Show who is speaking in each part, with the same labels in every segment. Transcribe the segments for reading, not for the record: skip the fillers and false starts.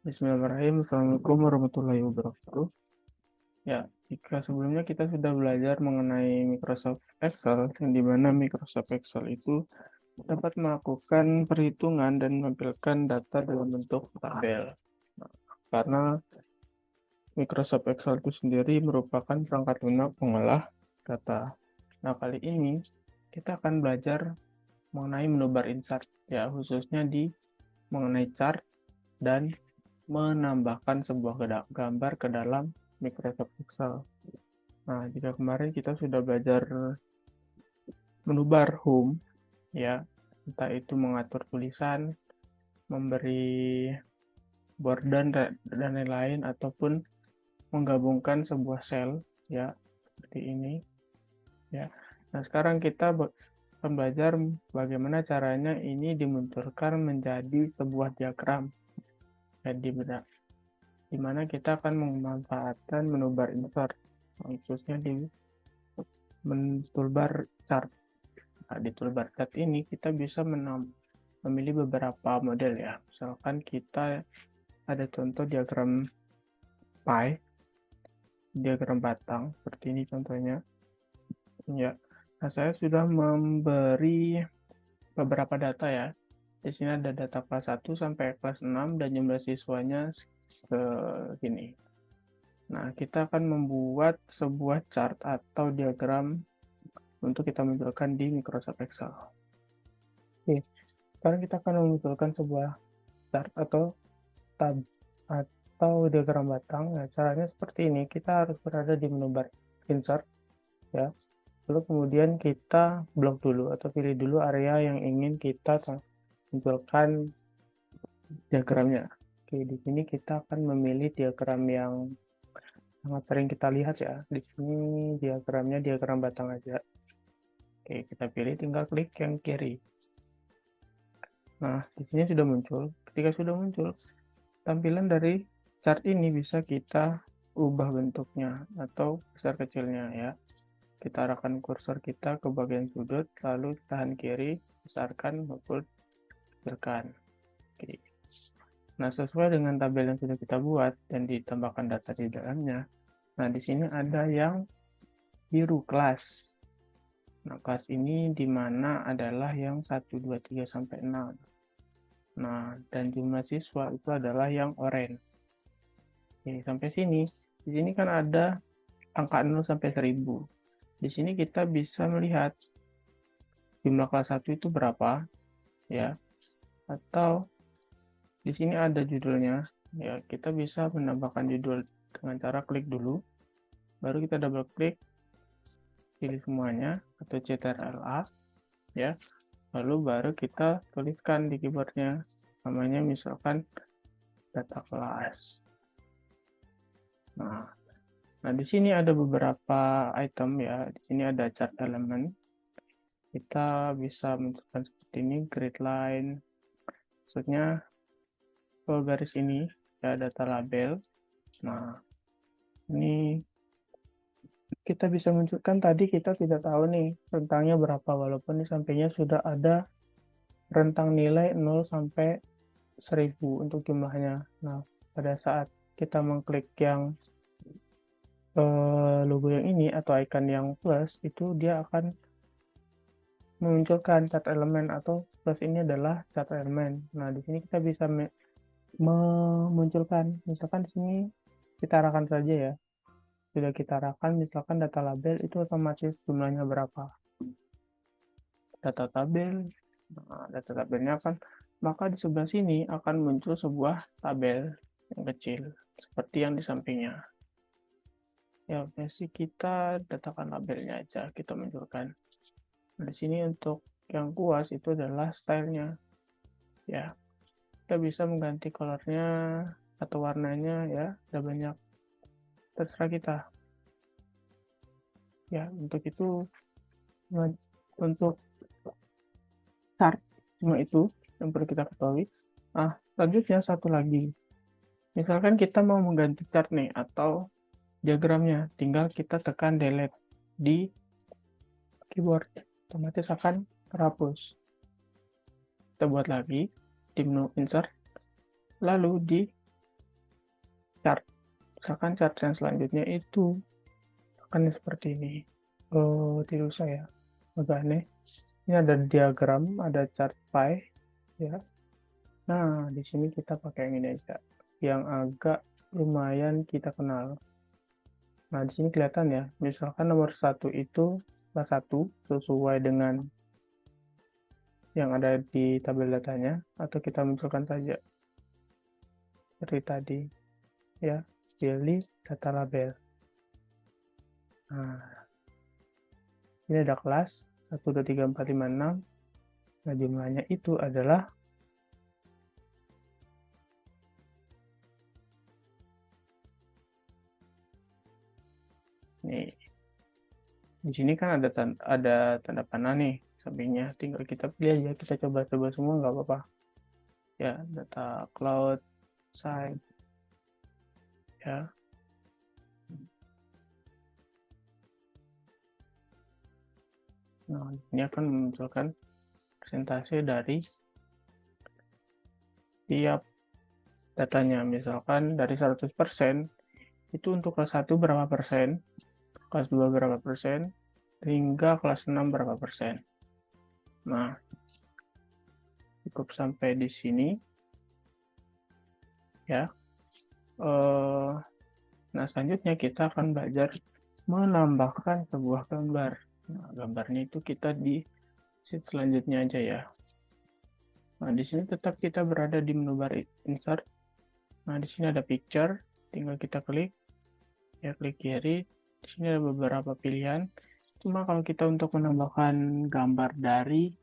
Speaker 1: Bismillahirrahmanirrahim. Assalamualaikum warahmatullahi wabarakatuh. Ya, jika sebelumnya kita sudah belajar mengenai Microsoft Excel, yang di mana Microsoft Excel itu dapat melakukan perhitungan dan menampilkan data dalam bentuk tabel. Nah, karena Microsoft Excel itu sendiri merupakan perangkat lunak pengolah data. Nah, kali ini kita akan belajar mengenai menu bar insert, ya, khususnya di mengenai chart dan menambahkan sebuah gambar ke dalam Microsoft Excel. Nah, jika kemarin kita sudah belajar menu bar home, ya, entah itu mengatur tulisan, memberi border dan lain-lain, ataupun menggabungkan sebuah sel, ya, seperti ini, ya. Nah, sekarang kita akan belajar bagaimana caranya ini dimunculkan menjadi sebuah diagram, jadi di mana kita akan memanfaatkan menu bar insert, khususnya di toolbar chart. Nah, di toolbar chart ini kita bisa memilih beberapa model, ya. Misalkan kita ada contoh diagram pie, diagram batang, seperti ini contohnya. Ya, nah saya sudah memberi beberapa data, ya. Di sini ada data kelas 1 sampai kelas 6 dan jumlah siswanya segini. Nah, kita akan membuat sebuah chart atau diagram untuk kita munculkan di Microsoft Excel. Oke, sekarang kita akan memunculkan sebuah chart atau tab atau diagram batang. Nah, caranya seperti ini. Kita harus berada di menu bar insert, ya. Lalu kemudian kita blok dulu atau pilih dulu area yang ingin kita munculkan diagramnya. Oke, di sini kita akan memilih diagram yang sangat sering kita lihat, ya. Di sini diagramnya diagram batang aja. Oke, kita pilih, tinggal klik yang kiri. Nah, di sini sudah muncul. Ketika sudah muncul, tampilan dari chart ini bisa kita ubah bentuknya atau besar kecilnya, ya. Kita arahkan kursor kita ke bagian sudut, lalu tahan kiri, besarkan maupun kecilkan. Oke. Nah, sesuai dengan tabel yang sudah kita buat dan ditambahkan data di dalamnya. Nah, di sini ada yang biru, kelas. Nah, kelas ini di mana adalah yang 1, 2, 3 sampai 6. Nah, dan jumlah siswa itu adalah yang oranye. Oke, sampai sini. Di sini kan ada angka 0 sampai 1000. Di sini kita bisa melihat jumlah kelas 1 itu berapa, ya. Atau di sini ada judulnya, ya. Kita bisa menambahkan judul dengan cara klik dulu, baru kita double klik, pilih semuanya atau CTRL-A, ya. Lalu baru kita tuliskan di keyboardnya, namanya misalkan data kelas. Nah, di sini ada beberapa item, ya. Di sini ada chart element. Kita bisa menentukan seperti ini, grid line. Maksudnya garis ini, ya, data label. Nah, ini kita bisa munculkan, tadi kita tidak tahu nih rentangnya berapa, walaupun di sampingnya sudah ada rentang nilai 0 sampai 1000 untuk jumlahnya. Nah, pada saat kita mengklik yang logo yang ini atau icon yang plus, itu dia akan memunculkan chart elemen, atau plus ini adalah chart elemen. Nah, di sini kita bisa memunculkan, misalkan di sini kita arahkan saja, ya. Sudah kita arahkan, misalkan data label itu otomatis jumlahnya berapa. Data tabel, nah, data tabelnya akan, maka di sebelah sini akan muncul sebuah tabel yang kecil seperti yang di sampingnya. Ya, versi kita datakan labelnya aja, kita munculkan. Nah, di sini untuk yang kuas itu adalah stylenya, ya. Kita bisa mengganti colornya atau warnanya, ya. Ada banyak, terserah kita, ya. Untuk itu, untuk chart cuma itu yang perlu kita ketahui. Nah, selanjutnya satu lagi, misalkan kita mau mengganti chart nih atau diagramnya, tinggal kita tekan delete di keyboard, otomatis akan terhapus. Kita buat lagi di menu insert, lalu di chart. Misalkan chart yang selanjutnya itu akan seperti ini. Oh, tidak usah ya, agak aneh. Ini ada diagram, ada chart pie, ya. Nah, di sini kita pakai yang ini aja, yang agak lumayan kita kenal. Nah, di sini kelihatan ya, misalkan nomor 1 itu kelas 1 sesuai dengan yang ada di tabel datanya, atau kita munculkan saja seperti tadi, ya, pilih data label. Nah, ini ada kelas 1, 2, 3, 4, 5, 6. Nah, jumlahnya itu adalah nih. Di sini kan ada tanda panah nih sampingnya. Tinggal kita pilih aja, kita coba-coba semua nggak apa-apa. Ya, data cloud, site, ya. Nah, ini akan memunculkan persentase dari tiap datanya. Misalkan dari 100%, itu untuk kelas 1 berapa persen, kelas 2 berapa persen, hingga kelas 6 berapa persen. Nah, cukup sampai di sini. Ya. Nah, selanjutnya kita akan belajar menambahkan sebuah gambar. Nah, gambarnya itu kita di sheet selanjutnya aja ya. Nah, di sini tetap kita berada di menu bar insert. Nah, di sini ada picture, tinggal kita klik. Ya, klik kiri. Di sini ada beberapa pilihan. Cuma kalau kita untuk menambahkan gambar dari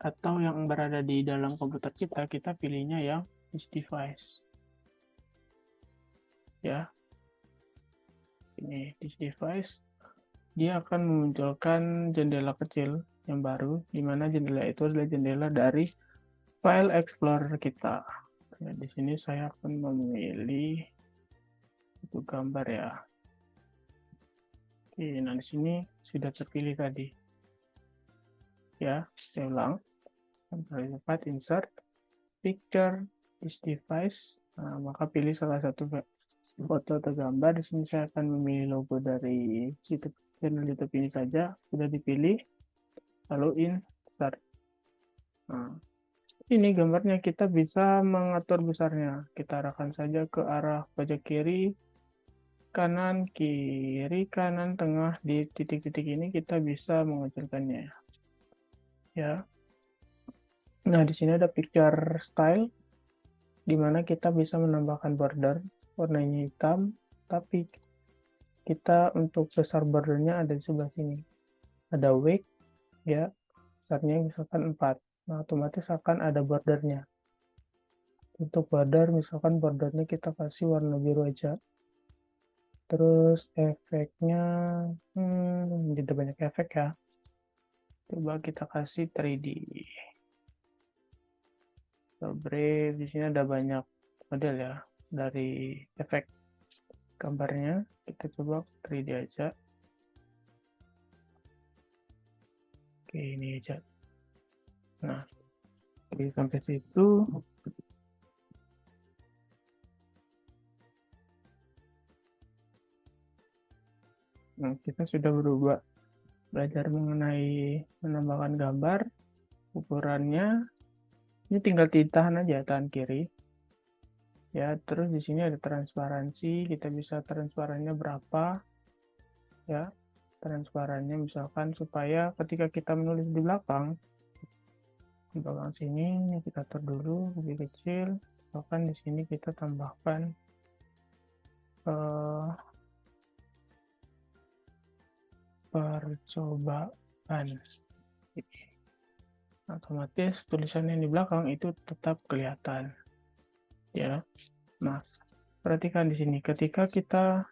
Speaker 1: atau yang berada di dalam komputer kita pilihnya yang this device. Ya. Ini this device. Dia akan memunculkan jendela kecil yang baru, di mana jendela itu adalah jendela dari file explorer kita. Nah, di sini saya akan memilih itu gambar ya. Oke, nah di sini sudah terpilih tadi. Ya, saya ulang. Sampai tempat insert picture this device. Nah, maka pilih salah satu foto atau gambar. Di sini saya akan memilih logo dari YouTube, channel YouTube ini saja. Sudah dipilih, lalu insert. Nah, ini gambarnya kita bisa mengatur besarnya. Kita arahkan saja ke arah pojok kiri, kanan, kiri, kanan, tengah. Di titik-titik ini kita bisa mengecilkannya. Ya. Nah, di sini ada picture style, di mana kita bisa menambahkan border, warnanya hitam, tapi kita untuk besar bordernya ada di sebelah sini. Ada weight, ya, besarnya misalkan 4. Nah, otomatis akan ada bordernya. Untuk border, misalkan bordernya kita kasih warna biru aja. Terus efeknya, jadi banyak efek ya. Coba kita kasih 3D. So, brief, di sini ada banyak model ya dari efek gambarnya. Kita coba 3D aja. Oke, ini aja. Nah, sampai situ. Nah, kita sudah belajar mengenai menambahkan gambar, ukurannya. Ini tinggal ditahan aja, tahan kiri. Ya, terus di sini ada transparansi, kita bisa transparannya berapa. Ya, transparannya misalkan supaya ketika kita menulis di belakang sini kita atur dulu lebih kecil. Misalkan di sini kita tambahkan percobaan. Otomatis tulisan yang di belakang itu tetap kelihatan. Ya. Nah, perhatikan di sini ketika kita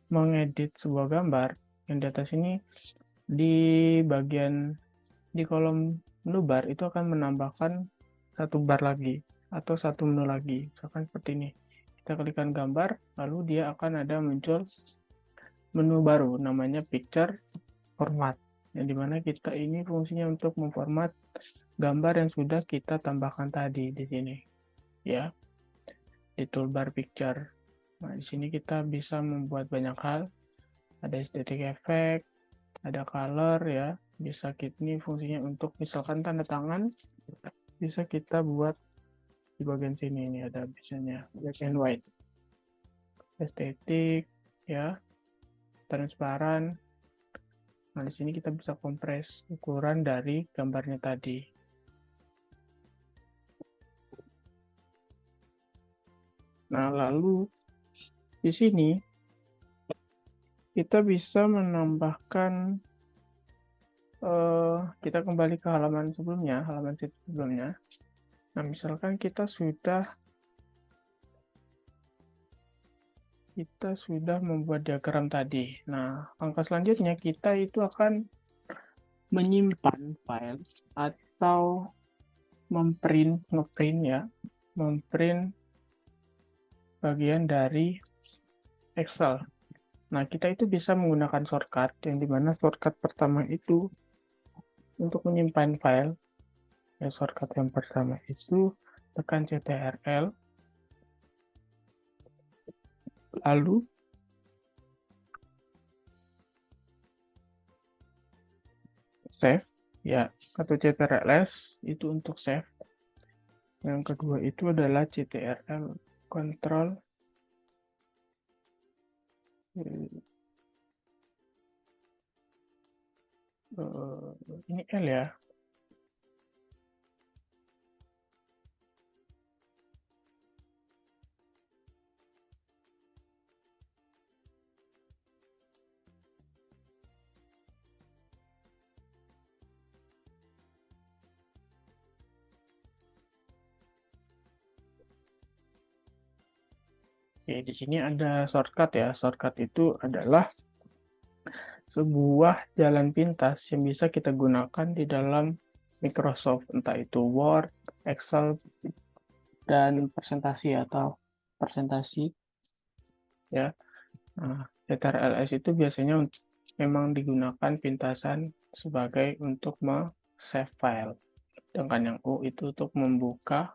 Speaker 1: mengedit sebuah gambar, yang di atas ini di bagian di kolom menu bar itu akan menambahkan satu bar lagi atau satu menu lagi. Misalkan seperti ini. Kita klikkan gambar, lalu dia akan ada muncul menu baru namanya picture format, yang dimana kita ini fungsinya untuk memformat gambar yang sudah kita tambahkan tadi di sini, ya, di toolbar picture. Nah, di sini kita bisa membuat banyak hal. Ada estetik efek, ada color ya. Bisa ini fungsinya untuk misalkan tanda tangan, bisa kita buat di bagian sini. Ini ada biasanya black and white. Estetik ya, transparan. Nah, di sini kita bisa kompres ukuran dari gambarnya tadi. Nah, lalu di sini kita bisa menambahkan, kita kembali ke halaman sebelumnya, halaman situs sebelumnya. Nah, misalkan kita sudah membuat diagram tadi. Nah, langkah selanjutnya kita itu akan menyimpan file atau ngeprint ya, memprint bagian dari Excel. Nah, kita itu bisa menggunakan shortcut, yang dimana shortcut pertama itu untuk menyimpan file. Ya, shortcut yang pertama itu tekan CTRL, lalu save, ya, atau CTRL-S itu untuk save. Yang kedua itu adalah CTRL Control ini L ya. Oke, di sini ada shortcut ya. Shortcut itu adalah sebuah jalan pintas yang bisa kita gunakan di dalam Microsoft, entah itu Word, Excel, dan presentasi atau presentasi ya. Nah, CTRL-S itu biasanya memang digunakan pintasan sebagai untuk save file. Sedangkan yang U itu untuk membuka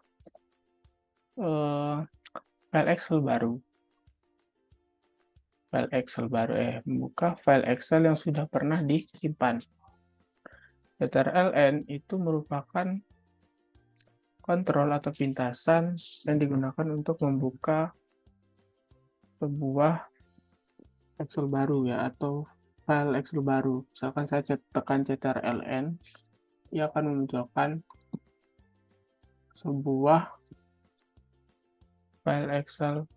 Speaker 1: file Excel baru. Membuka file Excel yang sudah pernah disimpan. CTRL-N itu merupakan kontrol atau pintasan yang digunakan untuk membuka sebuah Excel baru ya, atau file Excel baru. Misalkan saya tekan CTRL-N, ia akan memunculkan sebuah file Excel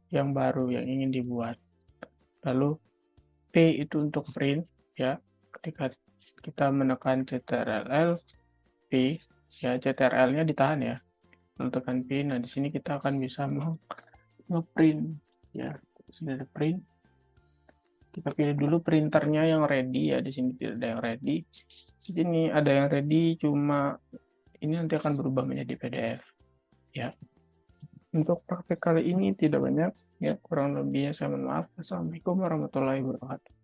Speaker 1: yang baru yang ingin dibuat. Lalu P itu untuk print ya. Ketika kita menekan CTRL P ya, CTRL-nya ditahan ya. Lalu tekan P. Nah, di sini kita akan bisa nge-print ya. Sudah ada print. Kita pilih dulu printernya yang ready ya. Di sini tidak ada yang ready. Di sini ada yang ready, cuma ini nanti akan berubah menjadi PDF ya. Untuk praktek kali ini tidak banyak ya, kurang lebihnya saya mohon maaf. Assalamualaikum warahmatullahi wabarakatuh.